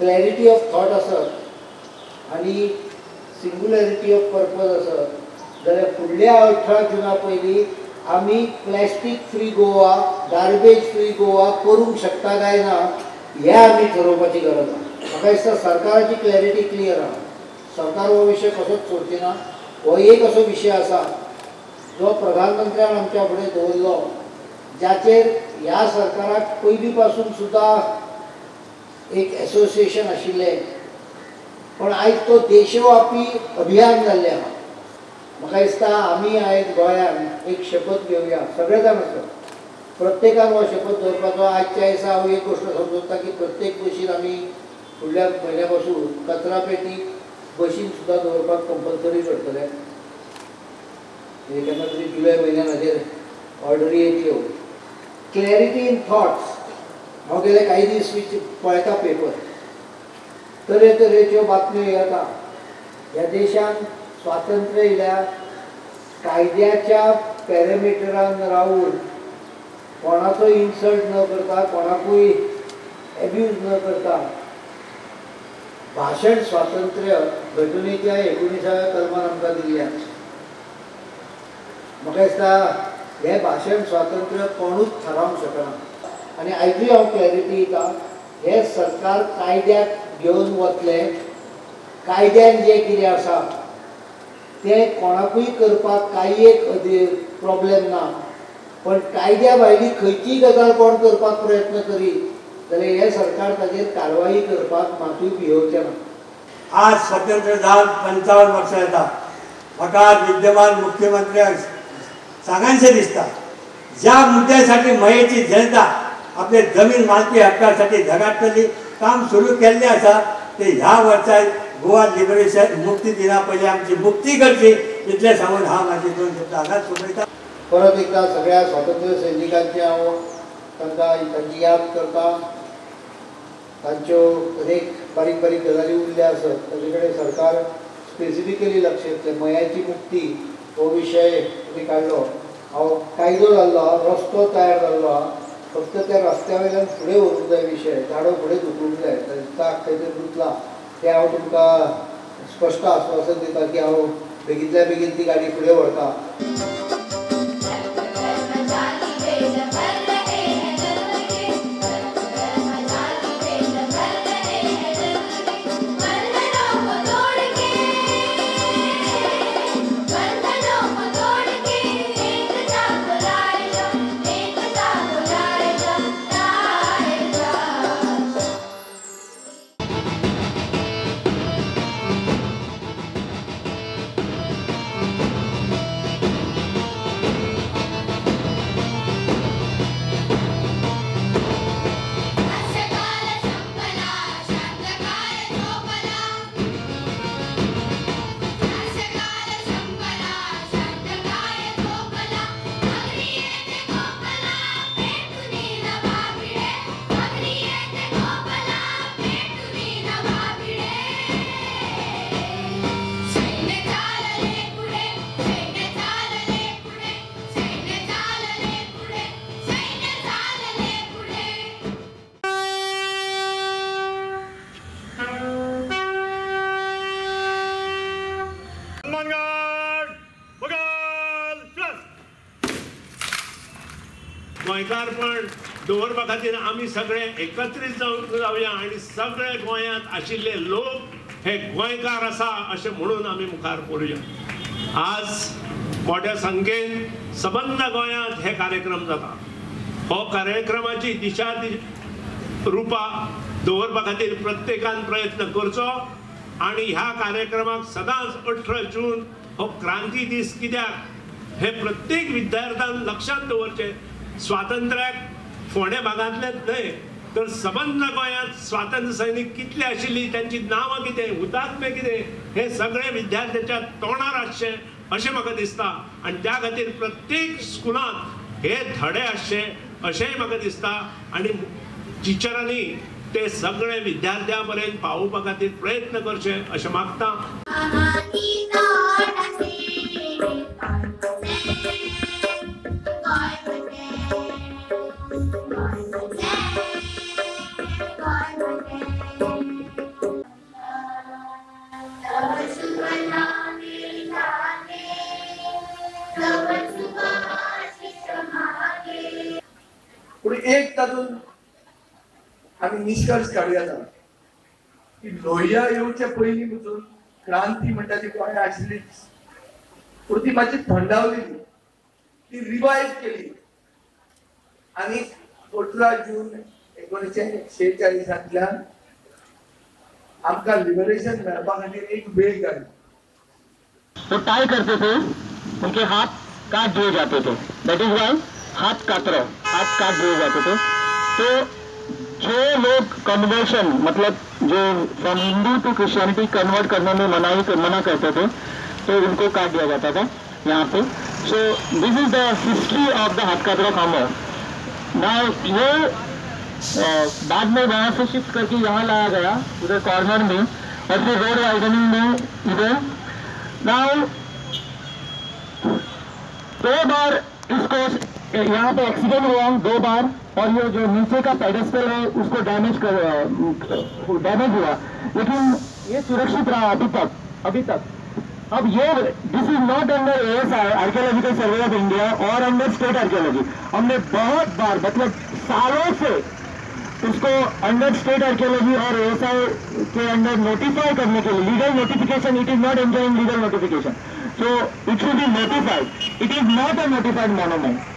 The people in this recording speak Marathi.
क्लॅरिटी ऑफ थॉट आसत आनी सिंगुलॅरिटी ऑफ पर्पज आसत जाल्यार फुडल्या 18 जुना पयलीं आमी plastic free Goa, garbage free Goa करूंक शकता काय ना हें आमी ठरोवपाची गरज आसा. म्हाका दिसता सरकाराची क्लॅरिटी क्लियर आहा. सरकार हो विशय कसोच सोडची ना. हो एक असो विशय आसा जो प्रधानमंत्र्यान आमच्या फुडें दवरलो, जाचेर ह्या सरकाराक पयलीं पासून सुद्दां एक एसोसिएशन आशिल्लें, पण आयज तो देशव्यापी अभियान जाल्लें आहा. म्हाका दिसता आमी आयज गोंयान एक शपथ घेवया, सगळे जाण आसत, प्रत्येकान हो शपथ दवरपाचो. आजच्या दिसा हांव एक गोश्ट समजता की प्रत्येक बशीन आमी फुडल्या म्हयन्या पासून कचरा पेटी बशीन सुद्दां दवरपाक कंपल्सरी करतले. केन्ना तरी जुलय म्हयन्यान हाजेर ऑर्डरी येतल्यो. Clarity in thoughts. हांव गेले काही दीस पळयता पेपर, तरेतरेच्यो बातम्यो येता. ह्या देशान स्वातंत्र्य येयल्या, कायद्याच्या पॅरामिटरान रावून कोणाचो इन्सल्ट न करता, कोणाकूय एब्यूज न करता भाशण स्वातंत्र्य घटनेच्या 19व्या कलमान आमकां दिल्या. म्हाका दिसता हें भाशण स्वातंत्र्य कोणूच थारावंक शकना. आनी आयजूय हांव क्लॅरिटी दिता, हें सरकार कायद्याक घेवन वतले. कायद्यान जें कितें आसा तें कोणाकूय करपाक कांय एक प्रॉब्लेम ना, पण कायद्या भायली खंयचीय गजाल कोण करपाक प्रयत्न करीत जाल्यार हें सरकार ताचेर कारवाई करपाक मातूय भियेवचें ना. आज स्वातंत्र्य जावन 55 वर्सां येता. म्हाका विद्यमान मुख्यमंत्र्याक सांगायचें दिसता, ज्या मुद्द्यासाठी मयेची जनता आपले जमीन मालकी हक्कासाठी झगडटली काम सुरू केल्लें आसा ते ह्या वर्सा गोवा लिबरेशन मुक्ती दिना पयलीं आमची मुक्ती करची, इतलें सांगून हांव म्हाजी 2 शब्द हांगाच सोंपयता. परत एकदा सगळ्या स्वातंत्र्य सैनिकांची हांव तांची याद करता. तांच्यो अनेक बारीक बारीक गजाली उरल्या आसत, ताचे कडेन सरकार स्पेसिफिकली लक्ष दितलें. मयाची मुक्ती हो विशय तुमी काडलो. हांव कायदो जाल्लो आहा, रस्तो तयार जाल्लो आहा, फक्त त्या रस्त्या वयल्यान फुडें व्हरूंक जाय विशय, झाडो फुडें धुकूंक जाय, चाक खंय तरी रुतला तें हांव तुमकां स्पश्ट आश्वासन दिता की हांव बेगींतल्या बेगीन ती गाडी फुडें व्हरता. गोंयकारपण दवरपा खातीर आमी सगळे एकत्रीत जावया आनी सगळे गोंयांत आशिल्ले लोक हे गोंयकार आसा अशें म्हणून आमी मुखार पळोवया. आज मोठ्या संख्येन सबंद गोंयांत हे कार्यक्रम जाता. हो कार्यक्रमाची दिशा रुपां दवरपा खातीर प्रत्येकान प्रयत्न करचो आनी ह्या कार्यक्रमाक सदांच 18 जून हो क्रांती दीस कित्याक हे प्रत्येक विद्यार्थ्यान लक्षात दवरचें. स्वातंत्र्याक फोंडे भागांतलेच न्हय तर सबंद गोंयांत स्वातंत्र्य सैनीक कितले आशिल्ली, त्यांची नांवां कितें, हुतात्मे कितें हे सगळे विद्यार्थ्याच्या तोंडार आसचे अशें म्हाका दिसता. आनी त्या खातीर प्रत्येक स्कुलांत हे धडे आसचे अशेंय म्हाका दिसता. आनी टिचरांनी ते सगळे विद्यार्थ्यां पर्यंत पावोवपा खातीर प्रयत्न करचे अशें मागता. तातूंत आमी निष्कर्ष काडूया ना की लोहिया येवच्या पयलीं पसून क्रांती म्हणटा ती गोंयांत आशिल्ली पूण ती मातशी थंडावलेली, ती रिवायव केली आनी 18 जून 1946 आमकां लिबरेशन मेळपा खातीर एक वेळ काडली. वो टाई करते थे, उनके हाथ काट दिए जाते थे. दैट इज वाई हाथ काट दिए जाते थे. तो जो लोग कन्वर्शन मतलब जो from Hindu to Christianity convert करने में मना करते थे तो उनको काट दिया जाता था यहाँ पे. So this is the history of the Hathkatra farmer. Now ये बाद में वहाँ से शिफ्ट करके यहाँ लाया गया उधर कॉर्नर में और फिर रोड वाइडनिंग में इधर. नाउ 2 बार इसको यहाँ पे एक्सीडेंट हुआ 2 बार और ये जो नीचे का पेडेस्टल है उसको डैमेज हुआ, लेकिन ये सुरक्षित रहा अभी तक. अब ये this is not under ASI archaeological survey of India और अंडर स्टेट आर्कियोलॉजी. हमने बहुत बार मतलब सालों से उसको अंडर स्टेट आर्कियोलॉजी और ASI के अंडर नोटिफाई करने के लिए legal notification. It is not enjoying legal notification, so it should be notified. It is not a notified monument.